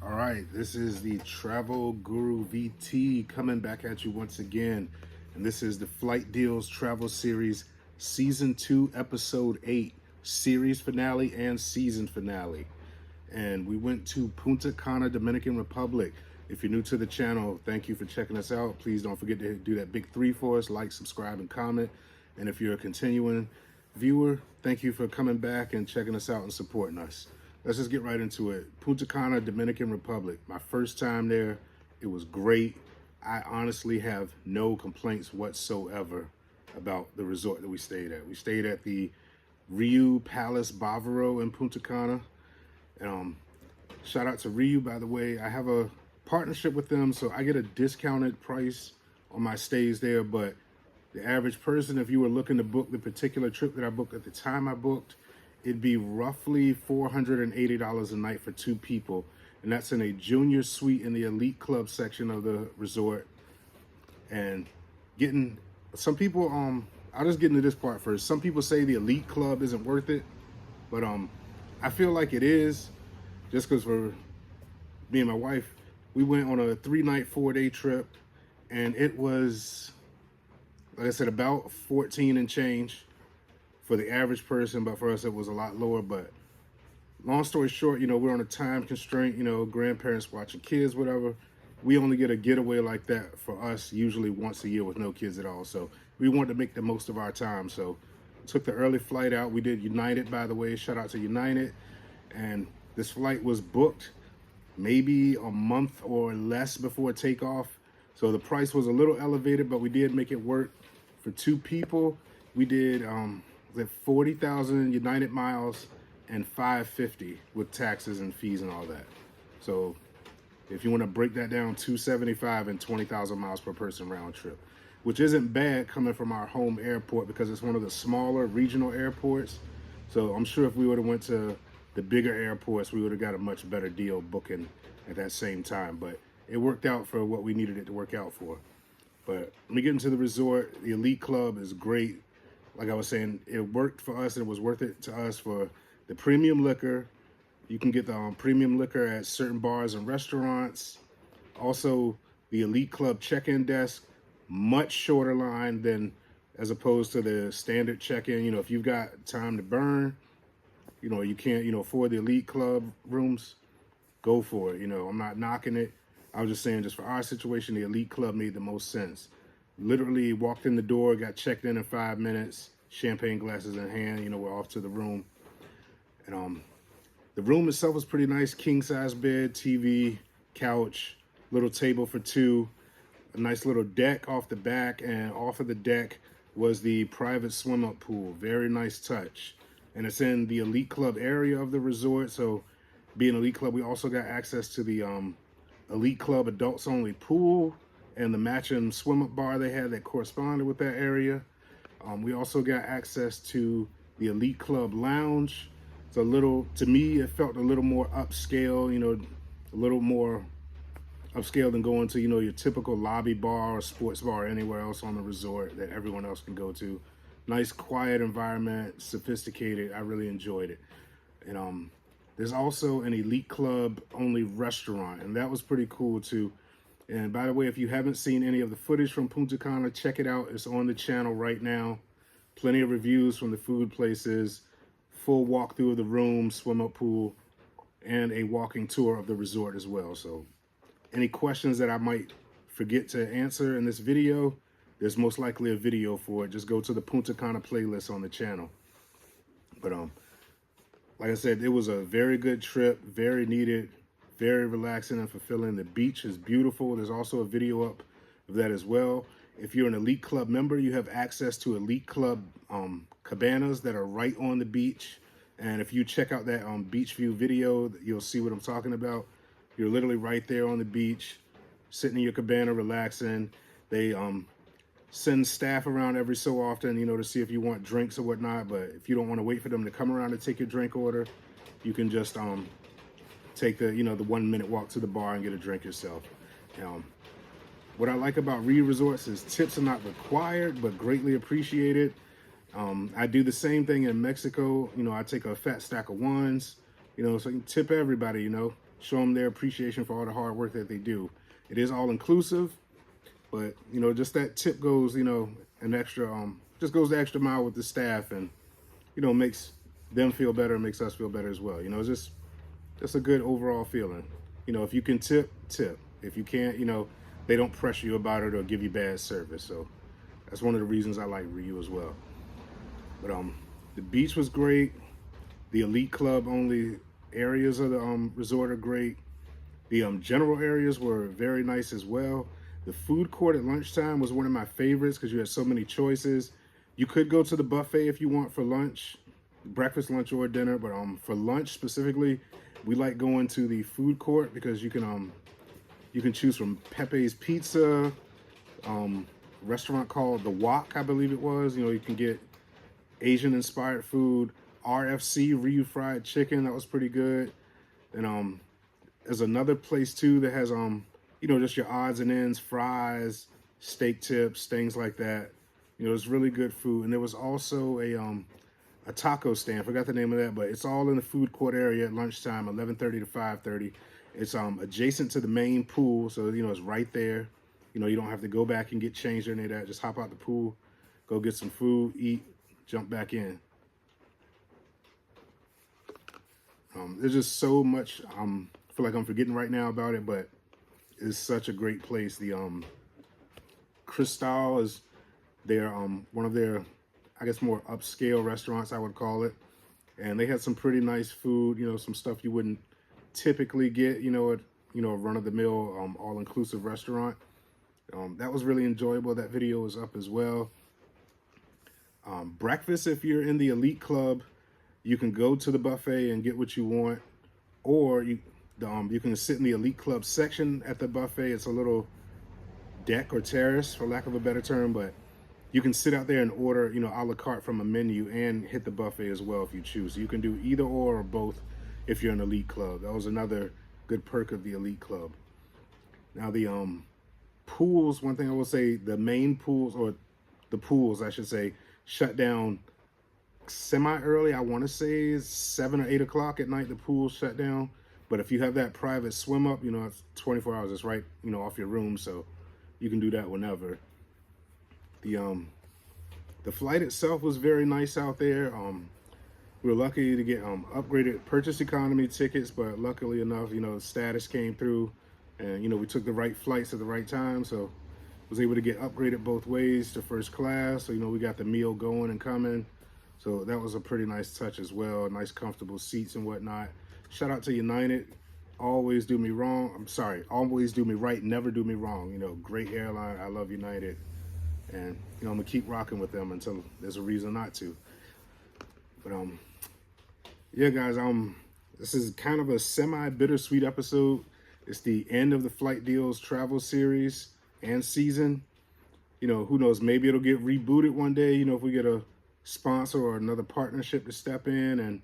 All right, this is the Travel Guru VT coming back at you once again. And this is the Flight Deals Travel Series Season 2, Episode 8, Series Finale and Season Finale. And we went to Punta Cana, Dominican Republic. If you're new to the channel, thank you for checking us out. Please don't forget to do that big 3 for us, like, subscribe, and comment. And if you're a continuing viewer, thank you for coming back and checking us out and supporting us. Let's just get right into it. Punta Cana, Dominican Republic. My first time there, it was great. I honestly have no complaints whatsoever about the resort that we stayed at. We stayed at the Rio Palace Bavaro in Punta Cana. Shout out to Rio, by the way. I have a partnership with them, so I get a discounted price on my stays there, but the average person, if you were looking to book the particular trip that I booked at the time I booked, it'd be roughly $480 a night for 2 people. And that's in a junior suite in the elite club section of the resort. And some people, I'll just get into this part first. Some people say the elite club isn't worth it, but I feel like it is, just because for me and my wife, we went on a 3-night, 4-day trip, and it was, like I said, about 14 and change for the average person, but for us it was a lot lower. But long story short, we're on a time constraint, grandparents watching kids, whatever. We only get a getaway like that for us usually once a year with no kids at all. So we wanted to make the most of our time. So took the early flight out. We did United, by the way. Shout out to United. And this flight was booked maybe a month or less before takeoff. So the price was a little elevated, but we did make it work. For 2 people, we did 40,000 United miles and $550 with taxes and fees and all that. So if you want to break that down, $275 and 20,000 miles per person round trip, which isn't bad coming from our home airport because it's one of the smaller regional airports. So I'm sure if we would have went to the bigger airports, we would have got a much better deal booking at that same time. But it worked out for what we needed it to work out for. But let me get into the resort. The elite club is great. Like I was saying, it worked for us and it was worth it to us for the premium liquor. You can get the premium liquor at certain bars and restaurants. Also, the elite club check-in desk, much shorter line than as opposed to the standard check-in. If you've got time to burn, you can't, afford the elite club rooms, go for it. I'm not knocking it. I was just saying, just for our situation, the elite club made the most sense. Literally walked in the door, got checked in 5 minutes, champagne glasses in hand, we're off to the room. And the room itself was pretty nice. King size bed, TV, couch, little table for 2, a nice little deck off the back, and off of the deck was the private swim-up pool. Very nice touch. And it's in the elite club area of the resort. So being elite club, we also got access to the elite club adults only pool and the matching swim-up bar they had that corresponded with that area. We also got access to the elite club lounge. It's to me, it felt a little more upscale, a little more upscale than going to, your typical lobby bar or sports bar or anywhere else on the resort that everyone else can go to. Nice, quiet environment, sophisticated. I really enjoyed it. And there's also an elite club only restaurant, and that was pretty cool too. And by the way, if you haven't seen any of the footage from Punta Cana, check it out. It's on the channel right now. Plenty of reviews from the food places, full walkthrough of the room, swim-up pool, and a walking tour of the resort as well. So any questions that I might forget to answer in this video, there's most likely a video for it. Just go to the Punta Cana playlist on the channel. But like I said, it was a very good trip, very needed, very relaxing and fulfilling. The beach is beautiful. There's also a video up of that as well. If you're an elite club member, you have access to elite club cabanas that are right on the beach. And if you check out that beach view video, you'll see what I'm talking about. You're literally right there on the beach, sitting in your cabana, relaxing. They send staff around every so often, to see if you want drinks or whatnot. But if you don't want to wait for them to come around to take your drink order, you can just take the 1-minute walk to the bar and get a drink yourself. What I like about Rio Resorts is tips are not required, but greatly appreciated. I do the same thing in Mexico. I take a fat stack of ones, so I can tip everybody, show them their appreciation for all the hard work that they do. It is all inclusive, but just that tip goes, an extra, just goes the extra mile with the staff, and makes them feel better, makes us feel better as well. It's just a good overall feeling. If you can tip, tip. If you can't, they don't pressure you about it or give you bad service. So that's one of the reasons I like Ryu as well. But the beach was great. The elite club only areas of the resort are great. The general areas were very nice as well. The food court at lunchtime was one of my favorites because you had so many choices. You could go to the buffet if you want for lunch, breakfast, lunch, or dinner. But for lunch specifically, we like going to the food court because you can choose from Pepe's Pizza, restaurant called The Wok, I believe it was. You can get Asian inspired food. RFC, Ryu Fried Chicken, that was pretty good. And there's another place too that has just your odds and ends, fries, steak tips, things like that. It's really good food. And there was also a taco stand. I forgot the name of that, but it's all in the food court area at lunchtime, 11:30 to 5:30. It's adjacent to the main pool, so it's right there. You don't have to go back and get changed or any of that. Just hop out the pool, go get some food, eat, jump back in. There's just so much. I feel like I'm forgetting right now about it, but it's such a great place. The Cristal is their one of their, I guess, more upscale restaurants, I would call it, and they had some pretty nice food. Some stuff you wouldn't typically get, at a run-of-the-mill all-inclusive restaurant. That was really enjoyable. That video is up as well. Breakfast, if you're in the elite club, you can go to the buffet and get what you want, or you can sit in the elite club section at the buffet. It's a little deck or terrace, for lack of a better term, but you can sit out there and order, a la carte from a menu and hit the buffet as well if you choose. So you can do either or both if you're an elite club. That was another good perk of the elite club. Now the pools, one thing I will say, the main pools, or the pools I should say, shut down semi-early. I want to say it's 7 or 8 o'clock at night the pool shut down. But if you have that private swim up, it's 24 hours. It's right, off your room, so you can do that whenever. The flight itself was very nice out there. We were lucky to get upgraded purchase economy tickets, but luckily enough, status came through, and we took the right flights at the right time, so was able to get upgraded both ways to first class. So we got the meal going and coming. So that was a pretty nice touch as well. Nice comfortable seats and whatnot. Shout out to United. Always do me wrong. I'm sorry. Always do me right. Never do me wrong. Great airline. I love United. And, I'm going to keep rocking with them until there's a reason not to. But, yeah, guys, this is kind of a semi-bittersweet episode. It's the end of the Flight Deals travel series and season. Who knows? Maybe it'll get rebooted one day, if we get a sponsor or another partnership to step in and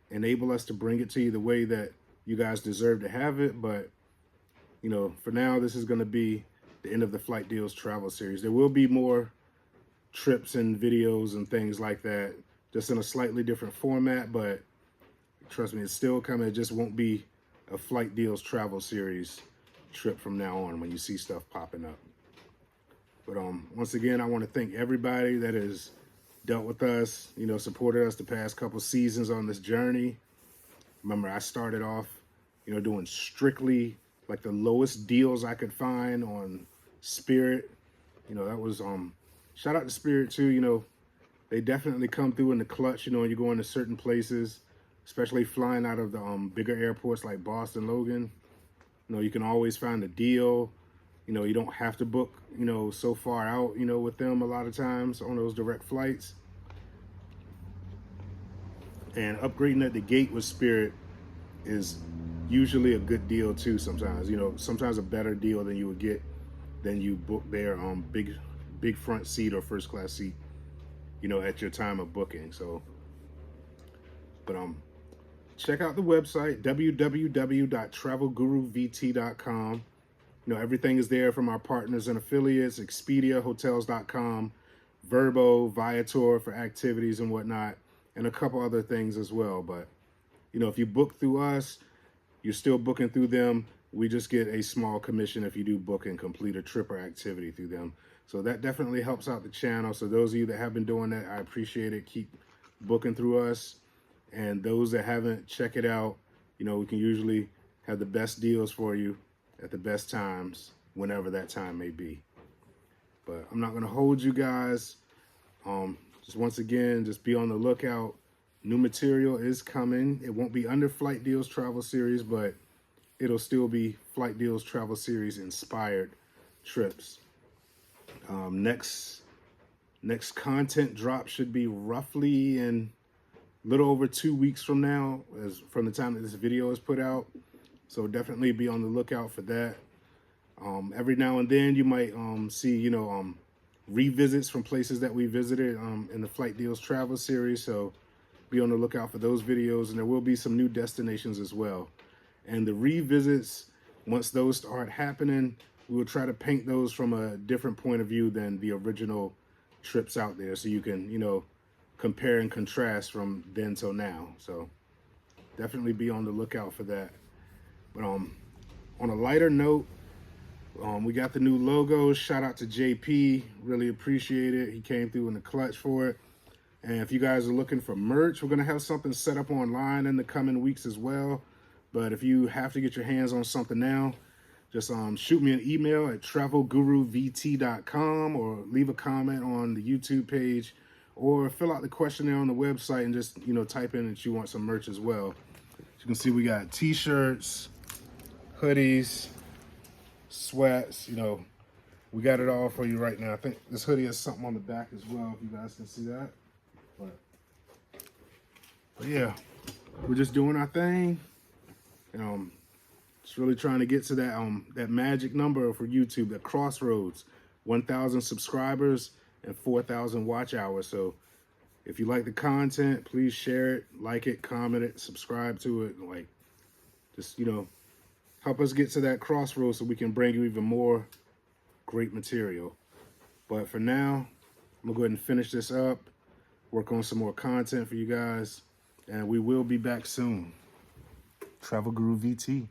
enable us to bring it to you the way that you guys deserve to have it. But for now, this is going to be the end of the Flight Deals travel series. There will be more trips and videos and things like that, just in a slightly different format, but trust me, it's still coming. It just won't be a Flight Deals travel series trip from now on when you see stuff popping up. But once again, I want to thank everybody that has dealt with us, supported us the past couple seasons on this journey. Remember, I started off, doing strictly like the lowest deals I could find on Spirit. That was, shout out to Spirit too. They definitely come through in the clutch, when you go into certain places, especially flying out of the bigger airports like Boston, Logan. You can always find a deal. You don't have to book, so far out, with them a lot of times on those direct flights. And upgrading at the gate with Spirit is usually a good deal too sometimes. Sometimes a better deal than you would get than you book their big front seat or first class seat, at your time of booking. So, but check out the website, www.travelguruvt.com. Everything is there from our partners and affiliates, Expedia, Hotels.com, Verbo, Viator for activities and whatnot, and a couple other things as well. But, if you book through us, you're still booking through them. We just get a small commission if you do book and complete a trip or activity through them. So that definitely helps out the channel. So those of you that have been doing that, I appreciate it. Keep booking through us. And those that haven't, check it out. You know, we can usually have the best deals for you at the best times, whenever that time may be. But I'm not going to hold you guys. Just once again, just be on the lookout. New material is coming. It won't be under Flight Deals Travel Series, but it'll still be Flight Deals Travel Series inspired trips. Next content drop should be roughly in a little over 2 weeks from now, as from the time that this video is put out. So definitely be on the lookout for that. Every now and then you might see, you know, revisits from places that we visited in the Flight Deals Travel Series. So be on the lookout for those videos, and there will be some new destinations as well. And the revisits, once those start happening, we will try to paint those from a different point of view than the original trips out there, so you can, you know, compare and contrast from then till now. So definitely be on the lookout for that. But on a lighter note, we got the new logo. Shout out to JP, really appreciate it. He came through in the clutch for it. And if you guys are looking for merch, we're going to have something set up online in the coming weeks as well. But if you have to get your hands on something now, just shoot me an email at travelguruvt.com, or leave a comment on the YouTube page, or fill out the questionnaire on the website and just, you know, type in that you want some merch as well. As you can see, we got t-shirts, hoodies, sweats, you know, we got it all for you right now. I think this hoodie has something on the back as well, if you guys can see that. But yeah, we're just doing our thing. Just really trying to get to that that magic number for YouTube, that crossroads, 1,000 subscribers and 4,000 watch hours. So if you like the content, please share it, like it, comment it, subscribe to it. Like, just, you know, help us get to that crossroads so we can bring you even more great material. But for now, I'm gonna go ahead and finish this up, work on some more content for you guys, and we will be back soon. Travel Guru VT.